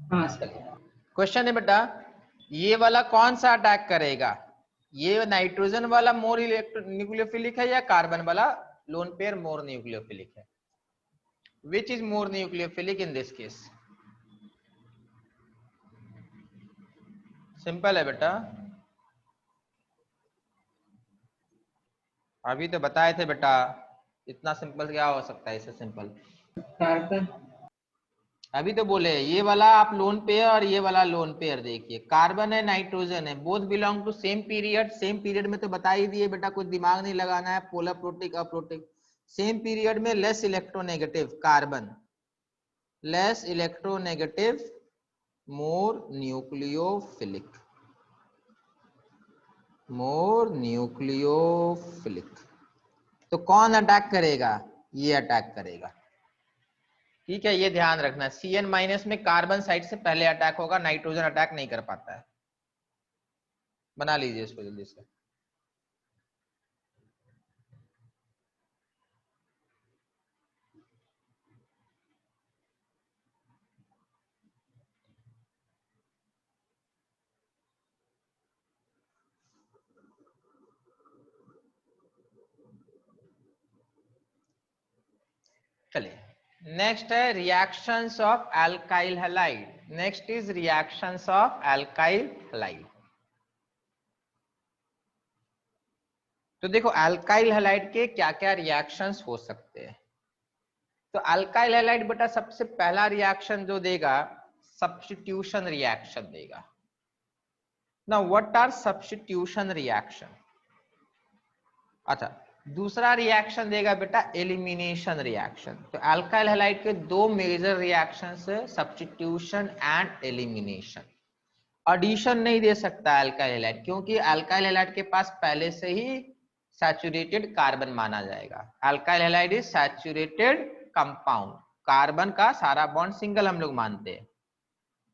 हाँ sir. Question है बेटा, ये वाला कौन सा अटैक करेगा? ये नाइट्रोजन वाला मोर न्यूक्लियोफिलिक है या कार्बन वाला लोन पेयर मोर न्यूक्लियोफिलिक है? Which is more nucleophilic in this case? Simple है बेटा, अभी तो बताए थे बेटा, इतना सिंपल क्या हो सकता है इससे सिंपल? कार्बन। अभी तो बोले ये वाला आप लोन पेयर और ये वाला लोन पेयर देखिए, कार्बन है नाइट्रोजन है, both belong to same period. Same period में तो बता ही दिए बेटा, कुछ दिमाग नहीं लगाना है, polar protic aprotic. Same period में less electronegative carbon, less electronegative more nucleophilic, more nucleophilic. तो कौन अटैक करेगा? ये अटैक करेगा। ठीक है, ये ध्यान रखना, Cn माइनस में कार्बन साइड से पहले अटैक होगा, नाइट्रोजन अटैक नहीं कर पाता है। बना लीजिए इसको जल्दी से। चलिए नेक्स्ट है reactions of alkyl halide. Next is reactions of alkyl halide. तो देखो अल्काइल हैलाइड के क्या क्या रिएक्शंस हो सकते हैं। तो अल्काइल हैलाइड बेटा सबसे पहला रिएक्शन जो देगा, सब्स्टिट्यूशन रिएक्शन देगा। Now what are substitution reaction? अच्छा, दूसरा रिएक्शन देगा बेटा एलिमिनेशन रिएक्शन। तो अल्काइल हैलाइड के दो मेजर रिएक्शंस है, सब्स्टिट्यूशन एंड एलिमिनेशन। एडिशन नहीं दे सकता अल्काइल हैलाइड, क्योंकि अल्काइल हैलाइड के पास पहले से ही सैचुरेटेड कार्बन माना जाएगा। Alkyl halide is saturated compound, carbon का सारा बॉन्ड सिंगल हम लोग मानते हैं।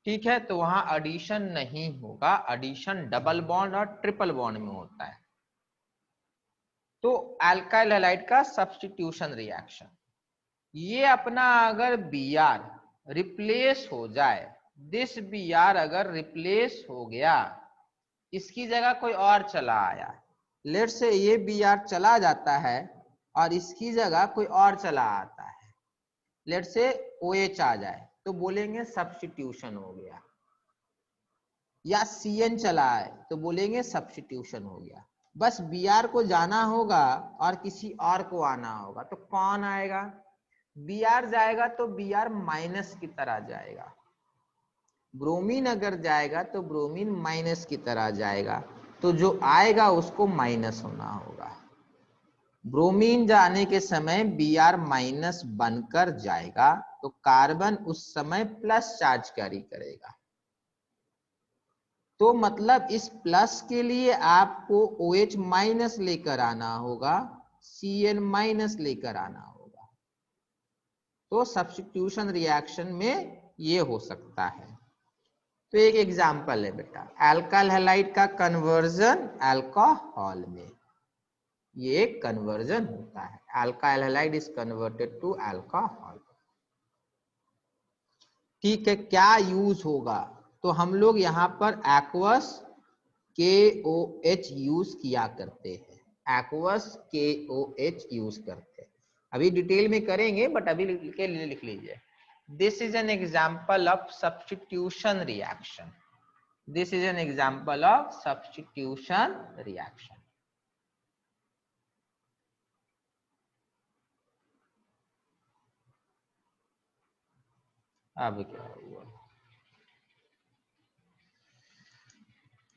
ठीक है, तो वहां एडिशन नहीं होगा, एडिशन डबल बॉन्ड और ट्रिपल बॉन्ड में होता है। तो अल्काइल हैलाइड का सब्स्टिट्यूशन रिएक्शन, ये अपना अगर Br रिप्लेस हो जाए, दिस Br अगर रिप्लेस हो गया, इसकी जगह कोई और चला आया, लेट से ये Br चला जाता है और इसकी जगह कोई और चला आता है, लेट से OH आ जाए, तो बोलेंगे सब्स्टिट्यूशन हो गया। या Cn चला आए तो बोलेंगे सब्स्टिट्यूशन हो गया। बस Br को जाना होगा और किसी और को आना होगा, तो कौन आएगा? Br जाएगा तो Br माइनस की तरह जाएगा, ब्रोमीन अगर जाएगा तो ब्रोमीन माइनस की तरह जाएगा, तो जो आएगा उसको माइनस होना होगा। ब्रोमीन जाने के समय Br माइनस बनकर जाएगा, तो कार्बन उस समय प्लस चार्ज कैरी करेगा। तो मतलब इस प्लस के लिए आपको OH माइनस लेकर आना होगा, Cn माइनस लेकर आना होगा। तो सब्स्टिट्यूशन रिएक्शन में ये हो सकता है। तो एक एग्जांपल है बेटा, अल्काइल हैलाइड का कन्वर्जन अल्कोहल में, ये एक कन्वर्जन होता है, alkyl halide is converted to alcohol. ठीक है, क्या यूज होगा? तो हम लोग यहाँ पर एक्वस KOH यूज किया करते हैं, एक्वस KOH यूज करते हैं। अभी डिटेल में करेंगे, बट अभी के लिए लिख लीजिए, this is an example of substitution reaction, this is an example of substitution reaction. अब क्या हुआ?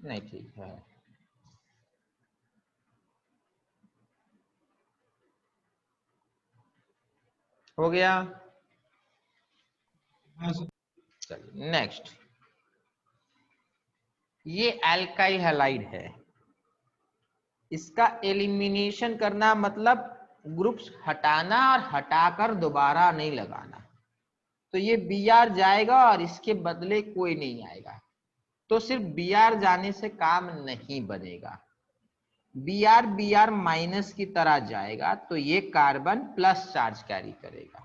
नहीं ठीक है, हो गया। चलिए नेक्स्ट, ये अल्काइल हैलाइड है, इसका एलिमिनेशन करना मतलब ग्रुप्स हटाना और हटाकर दोबारा नहीं लगाना। तो ये Br जाएगा और इसके बदले कोई नहीं आएगा, तो सिर्फ Br जाने से काम नहीं बनेगा। Br माइनस की तरह जाएगा, तो ये कार्बन प्लस चार्ज कैरी करेगा।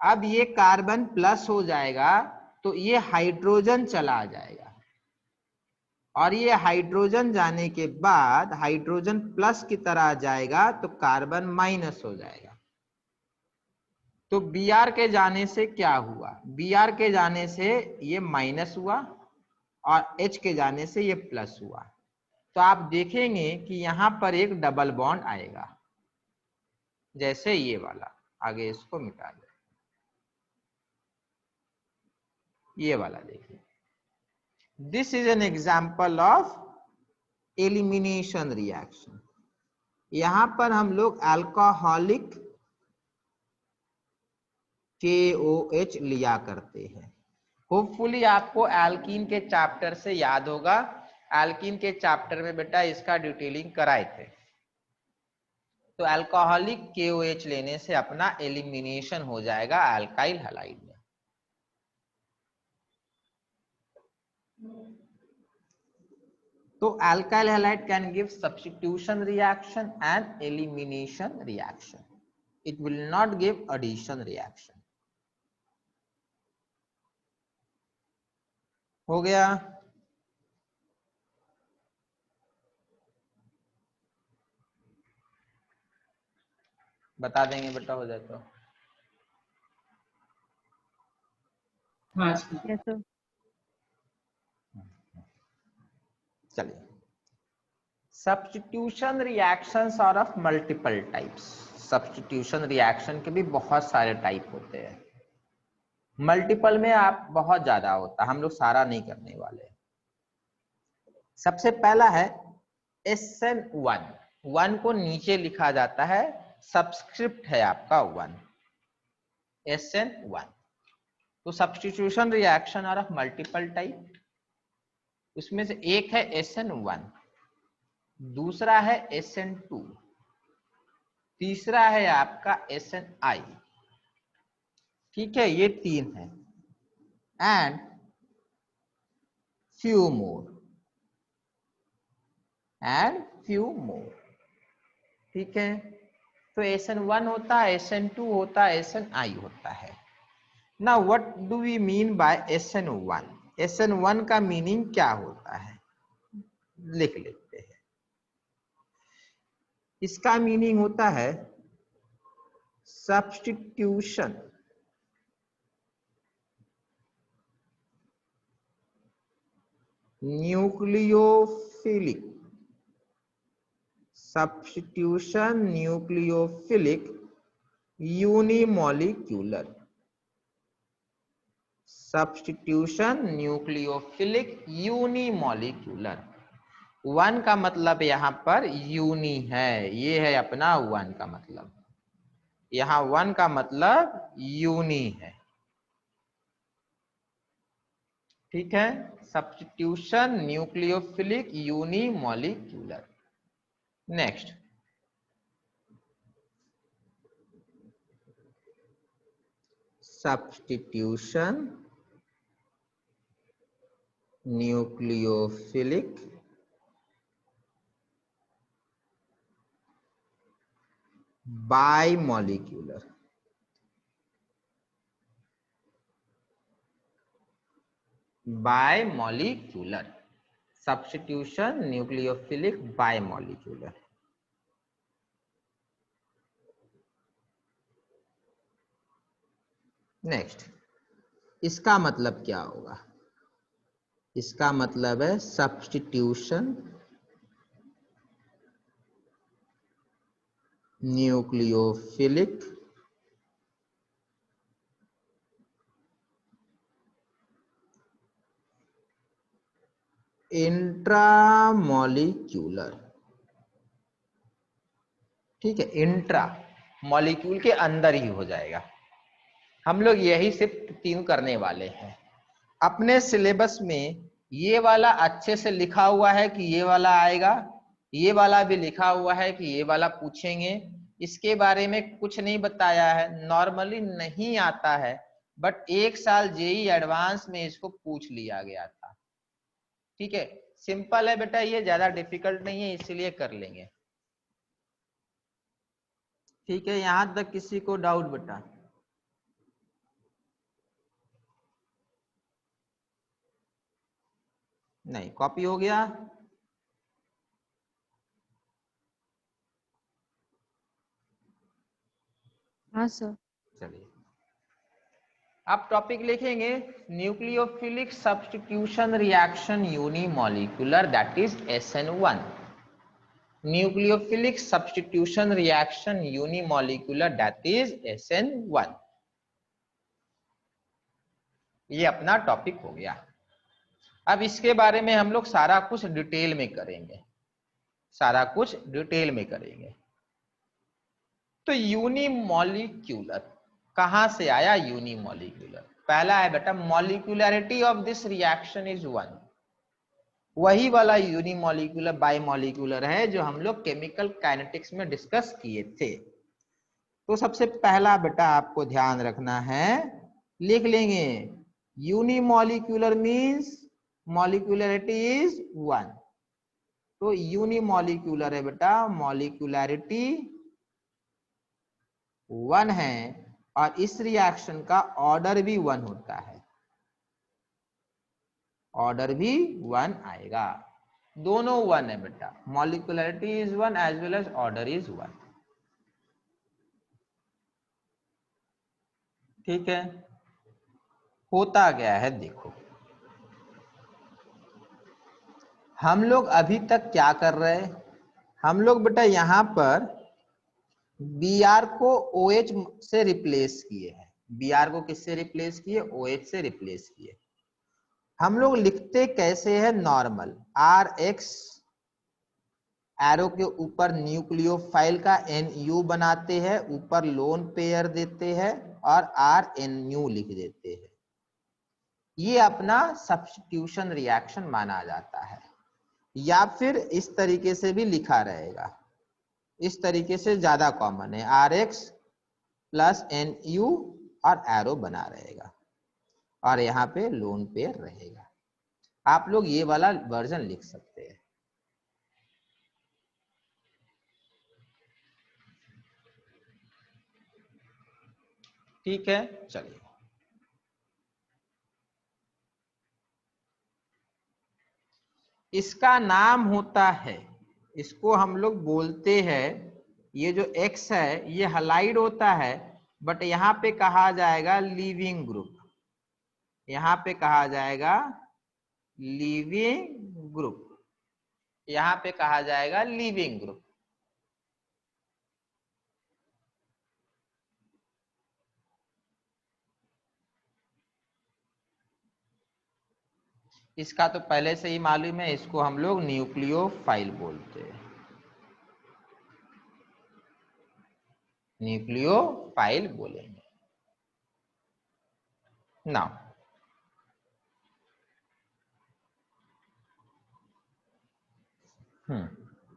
अब ये कार्बन प्लस हो जाएगा तो ये हाइड्रोजन चला जाएगा, और ये हाइड्रोजन जाने के बाद हाइड्रोजन प्लस की तरह जाएगा तो कार्बन माइनस हो जाएगा। तो Br के जाने से क्या हुआ, Br के जाने से ये माइनस हुआ और H के जाने से ये प्लस हुआ। तो आप देखेंगे कि यहां पर एक डबल बॉन्ड आएगा, जैसे ये वाला, आगे इसको मिटा दे, ये वाला देखिए, this is an example of elimination reaction. यहां पर हम लोग अल्कोहलिक KOH लिया करते हैं। होपफुली आपको एल्कीन के चैप्टर से याद होगा, एल्कीन के चैप्टर में बेटा इसका डिटेलिंग कराए थे। तो अल्कोहलिक KOH लेने से अपना एलिमिनेशन हो जाएगा अल्काइल हैलाइड में। तो alkyl halide can give substitution reaction and elimination reaction, it will not give addition reaction. हो गया? बता देंगे बेटा हो जाए तो। चलिए, substitution reactions are of multiple types. Substitution reaction के भी बहुत सारे टाइप होते हैं, मल्टीपल में आप बहुत ज्यादा होता है, हम लोग सारा नहीं करने वाले। सबसे पहला है SN1, 1 को नीचे लिखा जाता है, सबस्क्रिप्ट है आपका 1, SN1। तो substitution reaction are of multiple type, उसमें से एक है SN1, दूसरा है SN2, तीसरा है आपका SNI। ठीक है, ये 3 है, एंड फ्यू मोर, ठीक है। तो SN1 होता है, SN2 होता है, SNI होता है। ना what do we mean by SN1? SN1 का मीनिंग क्या होता है, लिख लेते हैं। इसका मीनिंग होता है substitution nucleophilic, substitution nucleophilic unimolecular, substitution nucleophilic unimolecular. 1 का मतलब यहां पर यूनी है, ये है अपना 1 का मतलब, यहां 1 का मतलब यूनी है। ठीक है, substitution nucleophilic unimolecular. Next, substitution nucleophilic bimolecular, bimolecular, substitution nucleophilic bimolecular. Next, इसका मतलब क्या होगा? इसका मतलब है सब्स्टिट्यूशन न्यूक्लियोफिलिक इंट्रामॉलिक्यूलर। ठीक है, इंट्रा मॉलिक्यूल के अंदर ही हो जाएगा। हम लोग यही सिर्फ 3 करने वाले हैं। अपने सिलेबस में ये वाला अच्छे से लिखा हुआ है कि ये वाला आएगा, ये वाला भी लिखा हुआ है कि ये वाला पूछेंगे। इसके बारे में कुछ नहीं बताया है, नॉर्मली नहीं आता है, बट एक साल जेई एडवांस में इसको पूछ लिया गया था। ठीक है, सिंपल है बेटा, ये ज्यादा डिफिकल्ट नहीं है, इसीलिए कर लेंगे। ठीक है, यहां तक किसी को डाउट बेटा? नहीं, कॉपी हो गया। हाँ सर। चलिए आप टॉपिक लिखेंगे nucleophilic substitution reaction unimolecular, that is SN1। Nucleophilic substitution reaction unimolecular, that is SN1। ये अपना टॉपिक हो गया। अब इसके बारे में हम लोग सारा कुछ डिटेल में करेंगे, सारा कुछ डिटेल में करेंगे। तो यूनिमॉलिक्यूलर कहां से आया? यूनिमॉलिक्यूलर पहला है बेटा, molecularity of this reaction is 1। वही वाला यूनिमॉलिक्यूलर बाइमॉलिक्यूलर है जो हम लोग केमिकल काइनेटिक्स में डिस्कस किए थे। तो सबसे पहला बेटा आपको ध्यान रखना है, लिख लेंगे यूनिमॉलिक्यूलर मींस मॉलिक्यूलरिटी इज 1। तो यूनिमॉलिक्यूलर है बेटा, मॉलिक्यूलरिटी 1 है, और इस रिएक्शन का ऑर्डर भी 1 होता है, ऑर्डर भी 1 आएगा। दोनों 1 है बेटा, molecularity is 1 as well as order is 1। ठीक है, होता गया है। देखो हम लोग अभी तक क्या कर रहे हैं, हम लोग बेटा यहां पर Br को OH से रिप्लेस किए हैं। Br को किससे रिप्लेस किए? OH से रिप्लेस किए। हम लोग लिखते कैसे हैं? नॉर्मल RX एरो के ऊपर न्यूक्लियोफाइल का NU बनाते हैं, ऊपर लोन पेयर देते हैं और RNU लिख देते हैं। ये अपना सब्स्टिट्यूशन रिएक्शन माना जाता है। या फिर इस तरीके से भी लिखा रहेगा, इस तरीके से ज्यादा कॉमन है, RX प्लस NU और एरो बना रहेगा और यहाँ पे लोन पेयर रहेगा। आप लोग ये वाला वर्जन लिख सकते हैं। ठीक है, चलिए इसका नाम होता है, इसको हम लोग बोलते हैं, ये जो X है ये हलाइड होता है, बट यहाँ पे कहा जाएगा लीविंग ग्रुप, यहाँ पे कहा जाएगा लीविंग ग्रुप, यहाँ पे कहा जाएगा लीविंग ग्रुप। इसका तो पहले से ही मालूम है, इसको हम लोग न्यूक्लियोफाइल बोलते हैं, न्यूक्लियोफाइल बोलेंगे ना।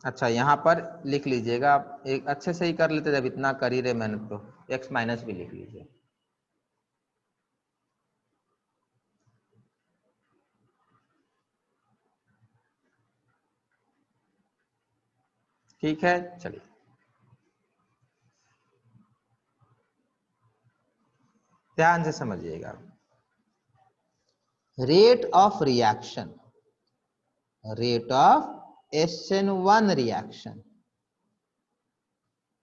अच्छा यहाँ पर लिख लीजिएगा आप, एक अच्छे से ही कर लेते, जब इतना कर ही रहे मेहनत तो X माइनस भी लिख लीजिए। ठीक है, चलिए ध्यान से समझिएगा। Rate of reaction, rate of SN1 reaction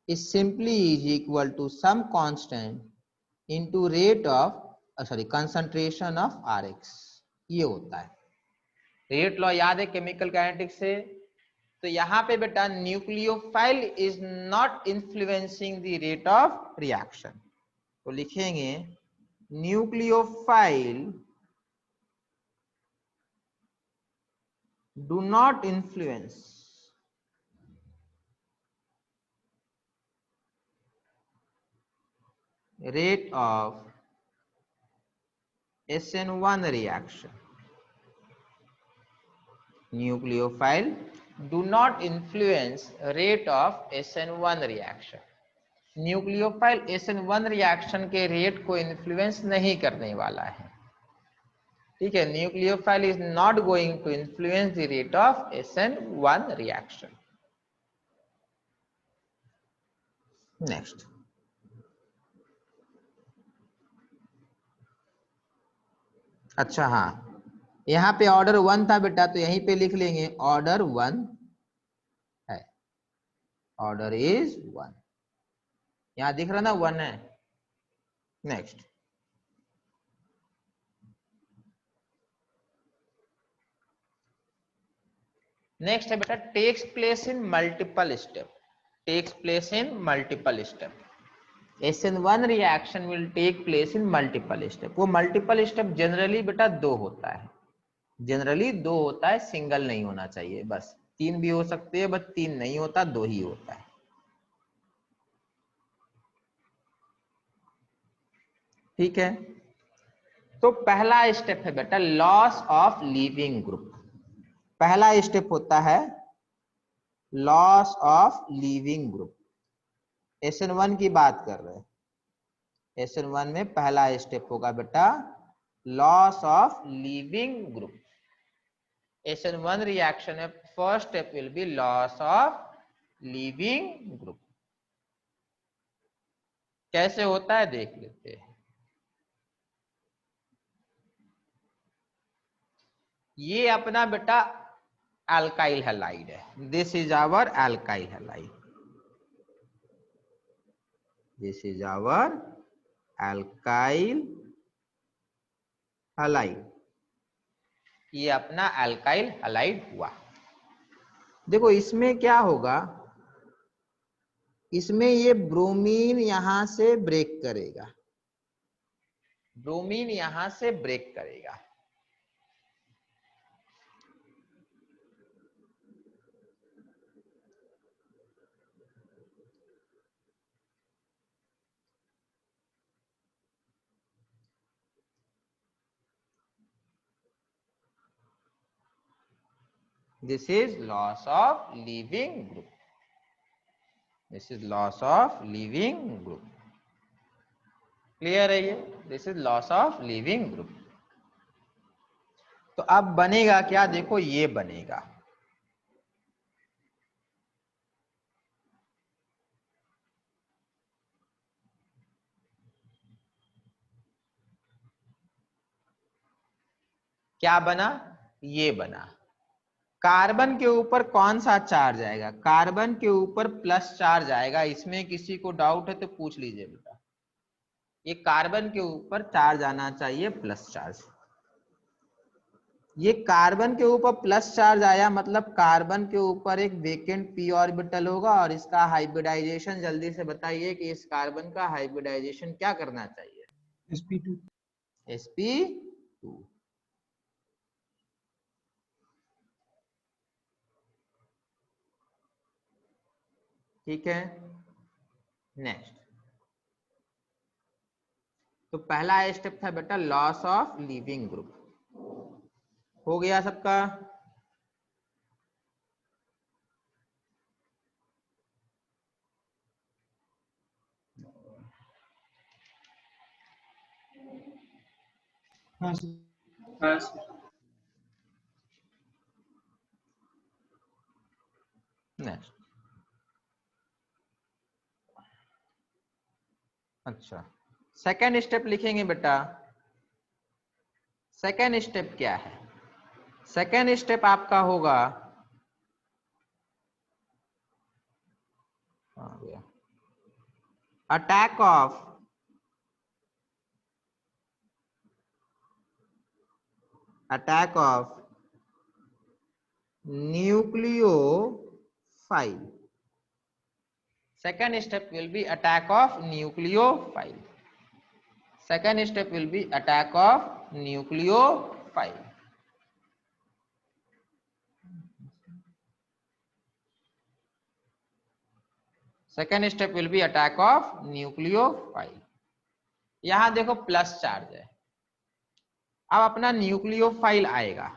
is simply is equal to some constant into rate of concentration of Rx। ये होता है रेट लॉ, याद है केमिकल काइनेटिक्स से। तो यहाँ पे बेटा nucleophile is not influencing the rate of reaction, तो लिखेंगे nucleophile do not influence rate of SN1 reaction, nucleophile do not influence rate of SN1 reaction। Nucleophile SN1 reaction के रेट को इन्फ्लुएंस नहीं करने वाला है। ठीक है, nucleophile is not going to influence the rate of SN1 reaction. Next, अच्छा हाँ, यहाँ पे ऑर्डर 1 था बेटा, तो यहीं पे लिख लेंगे ऑर्डर 1 है, ऑर्डर इज 1। यहाँ दिख रहा ना 1 है। नेक्स्ट नेक्स्ट है बेटा takes place in multiple step. Takes place in multiple step. SN1 reaction will take place in multiple step. वो मल्टीपल स्टेप जनरली बेटा 2 होता है, जनरली 2 होता है, सिंगल नहीं होना चाहिए। बस 3 भी हो सकते हैं, बट 3 नहीं होता, 2 ही होता है। ठीक है, तो पहला स्टेप है बेटा लॉस ऑफ लीविंग ग्रुप। पहला स्टेप होता है loss of leaving group. SN1 की बात कर रहे हैं। SN1 में पहला स्टेप होगा बेटा loss of leaving group. SN1 reaction में first step will be loss of leaving group. कैसे होता है देख लेते हैं। ये अपना बेटा अल्काइल हैलाइड है। This is our alkyl halide. This is our alkyl halide. ये अपना अल्काइल हैलाइड हुआ। देखो इसमें क्या होगा, इसमें ये ब्रोमीन यहां से ब्रेक करेगा, ब्रोमीन यहां से ब्रेक करेगा। This is loss of leaving group. This is loss of leaving group. Clear है ये? This is loss of leaving group. तो अब बनेगा क्या, देखो ये बनेगा। क्या बना, ये बना। कार्बन के ऊपर कौन सा चार्ज आएगा, कार्बन के ऊपर प्लस चार्ज आएगा। इसमें किसी को डाउट है तो पूछ लीजिए बेटा। ये कार्बन के ऊपर चार्ज आना चाहिए, प्लस चार्ज। ये कार्बन के ऊपर प्लस चार्ज आया, मतलब कार्बन के ऊपर एक वेकेंट p ऑर्बिटल होगा और इसका हाइब्रिडाइजेशन जल्दी से बताइए कि इस कार्बन का हाइब्रिडाइजेशन क्या करना चाहिए, sp2। sp2। ठीक है, नेक्स्ट। तो पहला स्टेप था बेटा लॉस ऑफ लीविंग ग्रुप। हो गया सबका। नेक्स्ट। अच्छा, सेकेंड स्टेप लिखेंगे बेटा। सेकेंड स्टेप क्या है, सेकेंड स्टेप आपका होगा attack of nucleophile. Second step will be attack of nucleophile. Second step will be attack of nucleophile. Second step will be attack of nucleophile. यहां देखो plus charge है। अब अपना न्यूक्लियोफाइल आएगा।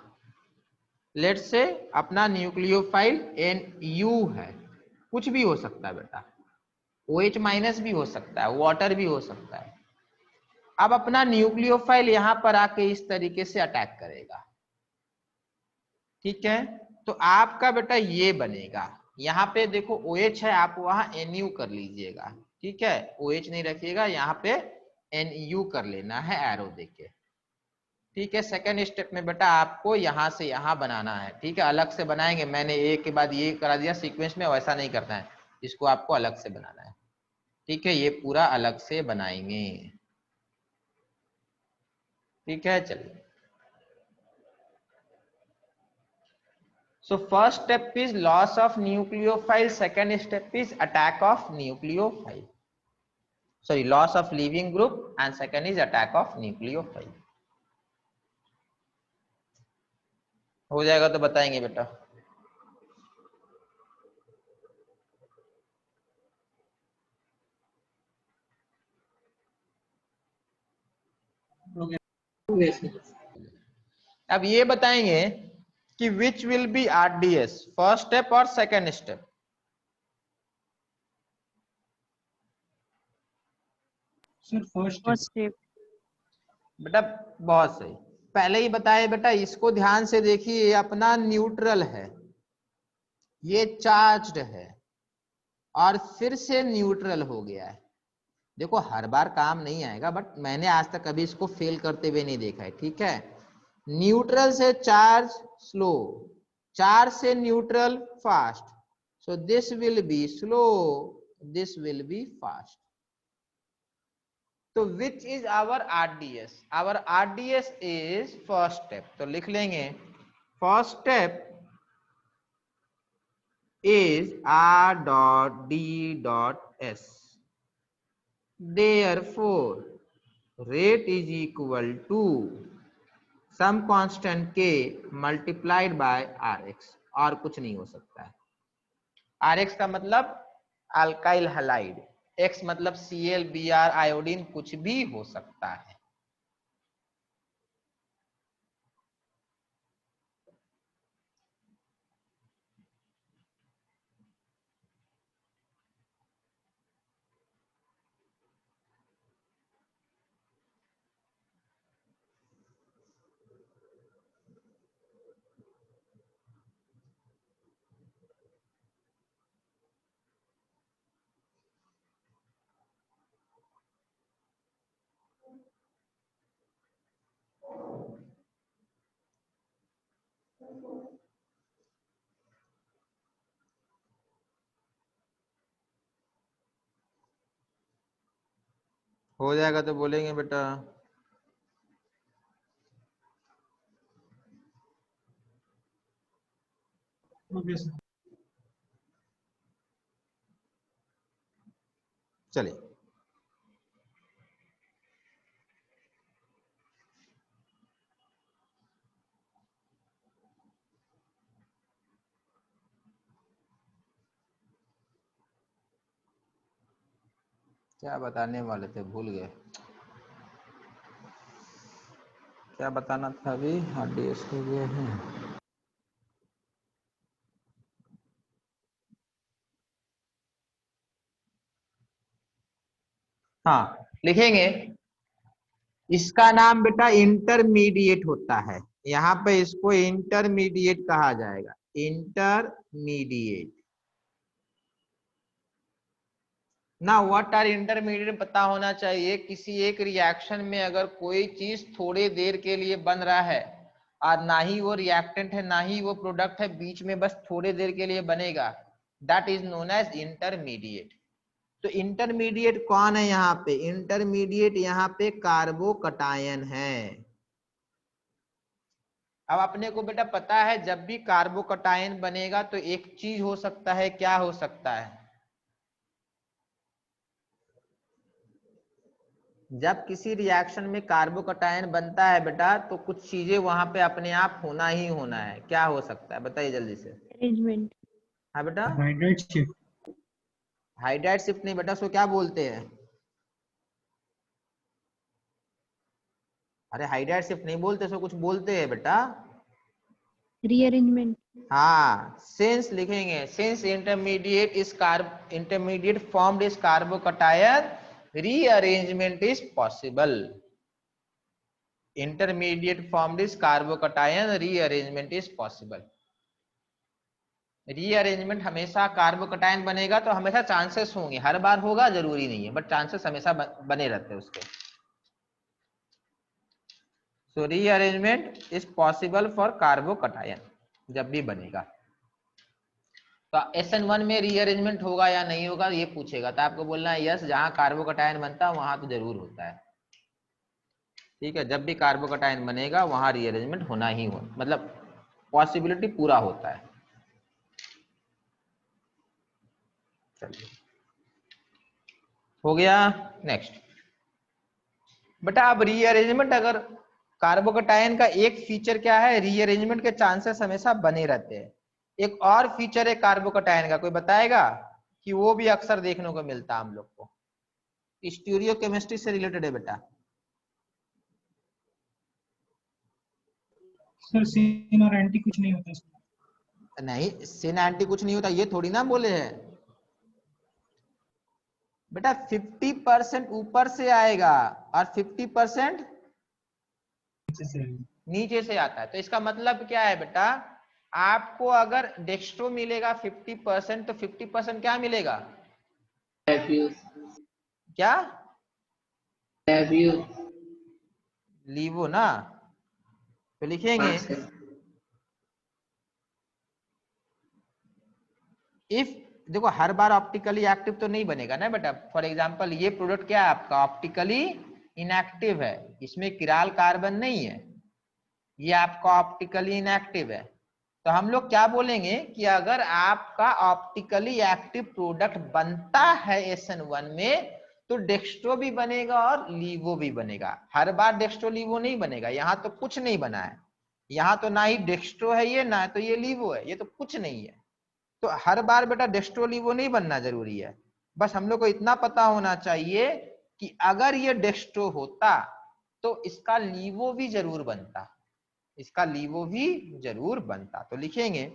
लेट से अपना न्यूक्लियोफाइल NU है, कुछ भी हो सकता है बेटा, OH माइनस भी हो सकता है, वाटर भी हो सकता है। अब अपना न्यूक्लियोफाइल यहां पर आके इस तरीके से अटैक करेगा। ठीक है, तो आपका बेटा ये बनेगा। यहाँ पे देखो OH है, आप वहां NU कर लीजिएगा। ठीक है, OH नहीं रखिएगा, यहाँ पे NU कर लेना है एरो देके। ठीक है। सेकेंड स्टेप में बेटा आपको यहां से यहां बनाना है, ठीक है, अलग से बनाएंगे। मैंने एक के बाद ये करा दिया सीक्वेंस में, वैसा नहीं करना है, इसको आपको अलग से बनाना है, ठीक है। ये पूरा अलग से बनाएंगे, ठीक है। चलिए, so first step is loss of nucleophile, second step is attack of nucleophile, sorry, loss of leaving group, and second is attack of nucleophile। हो जाएगा तो बताएंगे बेटा। अब ये बताएंगे कि which will be RDS, first step और second step. Sir first step. बेटा बहुत सही, पहले ही बताए बेटा, इसको ध्यान से देखिए, ये अपना न्यूट्रल है, ये चार्ज्ड है और फिर से न्यूट्रल हो गया है। देखो हर बार काम नहीं आएगा, बट मैंने आज तक कभी इसको फेल करते हुए नहीं देखा है, ठीक है। न्यूट्रल से चार्ज स्लो, चार्ज से neutral fast, so this will be slow, this will be fast. तो which is our RDS, our RDS is first step, तो लिख लेंगे first step is r dot d dot s, therefore rate is equal to some constant k multiplied by rx, और कुछ नहीं हो सकता है। rx का मतलब अल्काइल हैलाइड, x मतलब Cl Br आयोडीन, कुछ भी हो सकता है। हो जाएगा तो बोलेंगे बेटा। Okay sir. चलिए, क्या बताने वाले थे, भूल गए क्या बताना था अभी। आरडीएस हो गए हैं, हाँ लिखेंगे। इसका नाम बेटा इंटरमीडिएट होता है, यहाँ पे इसको इंटरमीडिएट कहा जाएगा, इंटरमीडिएट ना। व्हाट आर इंटरमीडिएट पता होना चाहिए। किसी एक रिएक्शन में अगर कोई चीज थोड़े देर के लिए बन रहा है और ना ही वो रिएक्टेंट है ना ही वो प्रोडक्ट है, बीच में बस थोड़े देर के लिए बनेगा, that is known as intermediate. तो इंटरमीडिएट कौन है यहाँ पे, इंटरमीडिएट यहाँ पे कार्बोकटायन है। अब अपने को बेटा पता है जब भी कार्बोकटायन बनेगा तो एक चीज हो सकता है, क्या हो सकता है, जब किसी रिएक्शन में कार्बोकटायन बनता है बेटा तो कुछ चीजें वहां पे अपने आप होना ही होना है। क्या हो सकता है बताइए जल्दी से। अरेंजमेंट। हाँ बेटा, हाइड्राइड शिफ्ट। हाइड्राइड शिफ्ट नहीं बेटा, उसको क्या बोलते हैं, अरे हाइड्राइड शिफ्ट नहीं बोलते, उसको कुछ बोलते हैं बेटा। रीअरेंजमेंट। हाँ, सिंस लिखेंगे, since intermediate is intermediate formed is carbocation, rearrangement is possible. Intermediate formed is carbocation, rearrangement is possible. Rearrangement हमेशा कार्बोकटायन बनेगा तो हमेशा चांसेस होंगे, हर बार होगा जरूरी नहीं है, बट चांसेस हमेशा बने रहते हैं उसके। So rearrangement is possible for carbocation जब भी बनेगा। तो SN1 में रीअरेंजमेंट होगा या नहीं होगा ये पूछेगा, तो आपको बोलना है यस, जहां कार्बोकटायन बनता है वहां तो जरूर होता है। ठीक है, जब भी कार्बोकटायन बनेगा वहां रीअरेंजमेंट होना ही हो, मतलब पॉसिबिलिटी पूरा होता है। चलिए हो गया। नेक्स्ट बेटा, अब रीअरेंजमेंट, अगर कार्बोकटायन का एक फीचर क्या है, रीअरेंजमेंट के चांसेस हमेशा बने रहते हैं। एक और फीचर है कार्बोकटायन का, कोई बताएगा कि वो भी अक्सर देखने को मिलता है हम लोग को, स्टीरियोकेमिस्ट्री से रिलेटेड है बेटा। सर सिन और एंटी कुछ नहीं होता इसमें। नहीं, सिन एंटी कुछ नहीं होता ये थोड़ी ना बोले हैं बेटा। 50% ऊपर से आएगा और 50% नीचे से आता है। तो इसका मतलब क्या है बेटा, आपको अगर डेक्स्ट्रो मिलेगा 50% तो 50% क्या मिलेगा, क्या लीवो ना। तो लिखेंगे इफ, देखो हर बार ऑप्टिकली एक्टिव तो नहीं बनेगा ना बेटा। फॉर एग्जांपल ये प्रोडक्ट क्या है आपका, ऑप्टिकली इनएक्टिव है, इसमें किराल कार्बन नहीं है, ये आपका ऑप्टिकली इनएक्टिव है। तो हम लोग क्या बोलेंगे कि अगर आपका ऑप्टिकली एक्टिव प्रोडक्ट बनता है SN1 में तो डेक्स्ट्रो भी बनेगा और लीवो भी बनेगा। हर बार डेक्स्ट्रो लीवो नहीं बनेगा, यहाँ तो कुछ नहीं बना है, यहाँ तो ना ही डेक्स्ट्रो है ये, ना तो ये लीवो है, ये तो कुछ नहीं है। तो हर बार बेटा डेक्स्ट्रो लीवो नहीं बनना जरूरी है, बस हम लोग को इतना पता होना चाहिए कि अगर ये डेक्स्ट्रो होता तो इसका लीवो भी जरूर बनता, इसका लीवो भी जरूर बनता। तो लिखेंगे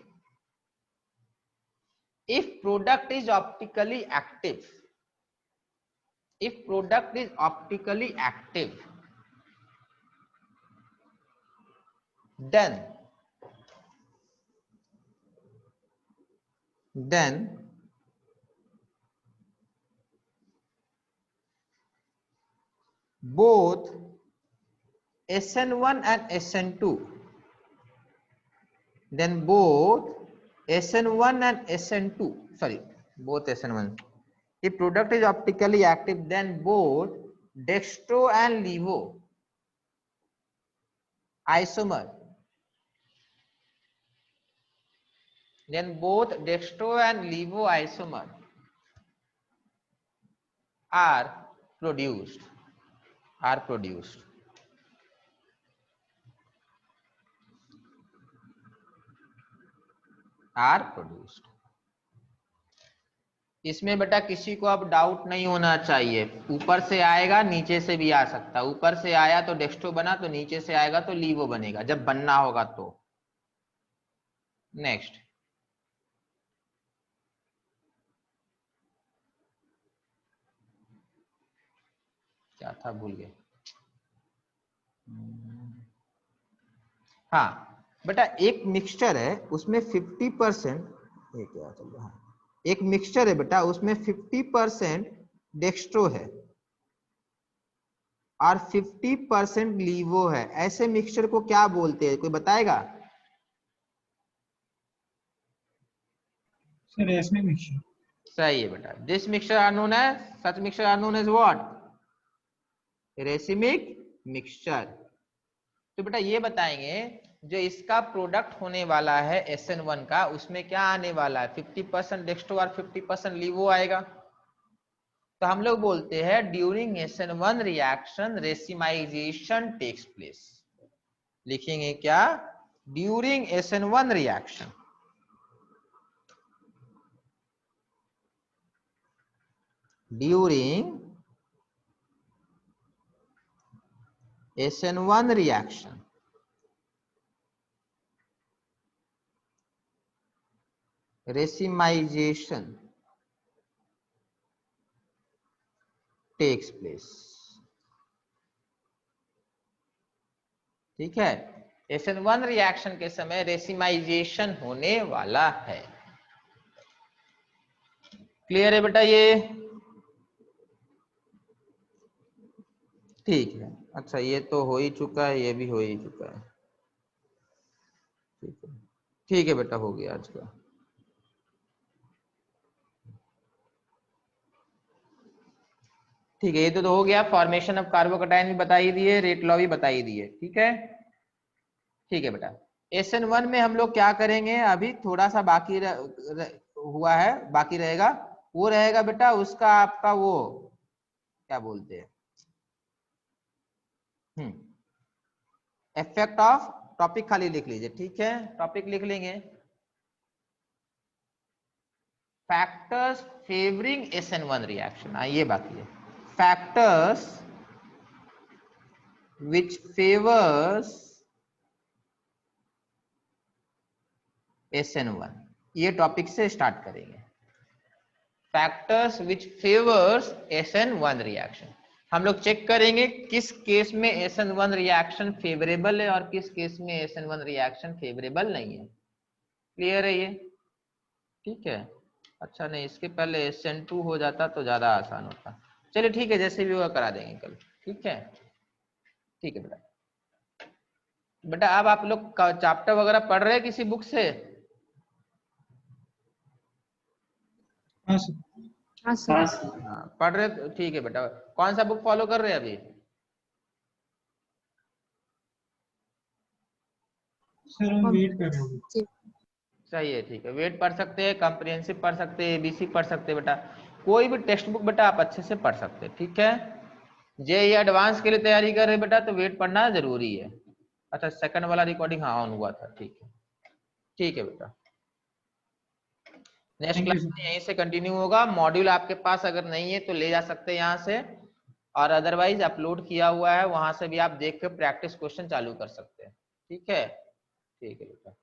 if product is optically active, if product is optically active then both SN1 and SN2, then both SN1 and SN2, sorry, both SN1. If product is optically active, then both dextro and levo isomer, then both dextro and levo isomer are produced, are produced. Are produced. इसमें बेटा किसी को अब doubt नहीं होना चाहिए, ऊपर से आएगा नीचे से भी आ सकता है, ऊपर से आया तो डेक्स्ट्रो बना, तो नीचे से आएगा तो लीवो बनेगा जब बनना होगा तो। नेक्स्ट क्या था भूल गए। हाँ बेटा, एक मिक्सचर है उसमें 50%, ये क्या चल रहा है, एक मिक्सचर है बेटा उसमें 50% डेक्स्ट्रो है और 50% लीवो है, ऐसे मिक्सचर को क्या बोलते हैं, कोई बताएगा? Sir racemic mixture. सही है बेटा, this mixture are known as, such mixture are known as what, racemic mixture. तो बेटा ये बताएंगे जो इसका प्रोडक्ट होने वाला है SN1 का, उसमें क्या आने वाला है, 50% डेक्स्ट्रो और 50% लीवो आएगा। तो हम लोग बोलते हैं during SN1 reaction racemization takes place. लिखेंगे क्या, during SN1 reaction, during SN1 reaction racemization takes place। ठीक है, SN1 रिएक्शन के समय रेसिमाइजेशन होने वाला है। क्लियर है बेटा ये? ठीक है, अच्छा ये तो हो ही चुका है, ये भी हो ही चुका है। ठीक है, ठीक है बेटा, हो गया आज का। ठीक है, ये तो हो गया। फॉर्मेशन ऑफ कार्बोकैटायन भी बता ही दिए, रेट लॉ भी बता ही दिए। ठीक है, ठीक है बेटा। SN1 में हम लोग क्या करेंगे, अभी थोड़ा सा बाकी हुआ है, बाकी रहेगा। वो रहेगा बेटा उसका आपका वो क्या बोलते हैं, इफेक्ट ऑफ, टॉपिक खाली लिख लीजिए। ठीक है, टॉपिक लिख लेंगे, फैक्टर्स फेवरिंग SN1 रिएक्शन। आइए बाकी है, फैक्टर्स विच फेवर्स SN1, ये टॉपिक से स्टार्ट करेंगे। Factors which favours SN1 reaction. हम लोग चेक करेंगे किस केस में SN1 रिएक्शन फेवरेबल है और किस केस में SN1 रिएक्शन फेवरेबल नहीं है। क्लियर है ये? ठीक है, अच्छा नहीं, इसके पहले SN2 हो जाता तो ज्यादा आसान होता। चलिए ठीक है, जैसे भी होगा करा देंगे कल। ठीक है, ठीक है बेटा। बेटा अब आप लोग चैप्टर वगैरह पढ़ रहे हैं किसी बुक से? हाँ सर। हाँ सर। हाँ पढ़ रहे तो ठीक है बेटा। कौन सा बुक फॉलो कर रहे हैं अभी? सर हम वेट कर रहे हैं। सही है, ठीक है, वेट पढ़ सकते हैं, कॉम्प्रिहेंसिव पढ़ सकते हैं, ABC पढ़ सकते हैं बेटा। कोई भी टेक्स्ट बुक बेटा आप अच्छे से पढ़ सकते हैं। ठीक है, JEE एडवांस के लिए तैयारी कर रहे बेटा तो वेट पढ़ना जरूरी है। अच्छा सेकंड वाला रिकॉर्डिंग हाँ ऑन हुआ था, ठीक है, ठीक है बेटा। Next thank you class sir. में यहीं से कंटिन्यू होगा। मॉड्यूल आपके पास अगर नहीं है तो ले जा सकते हैं यहाँ से, और अदरवाइज अपलोड किया हुआ है, वहां से भी आप देख के प्रैक्टिस क्वेश्चन चालू कर सकते हैं। ठीक है, ठीक है बेटा।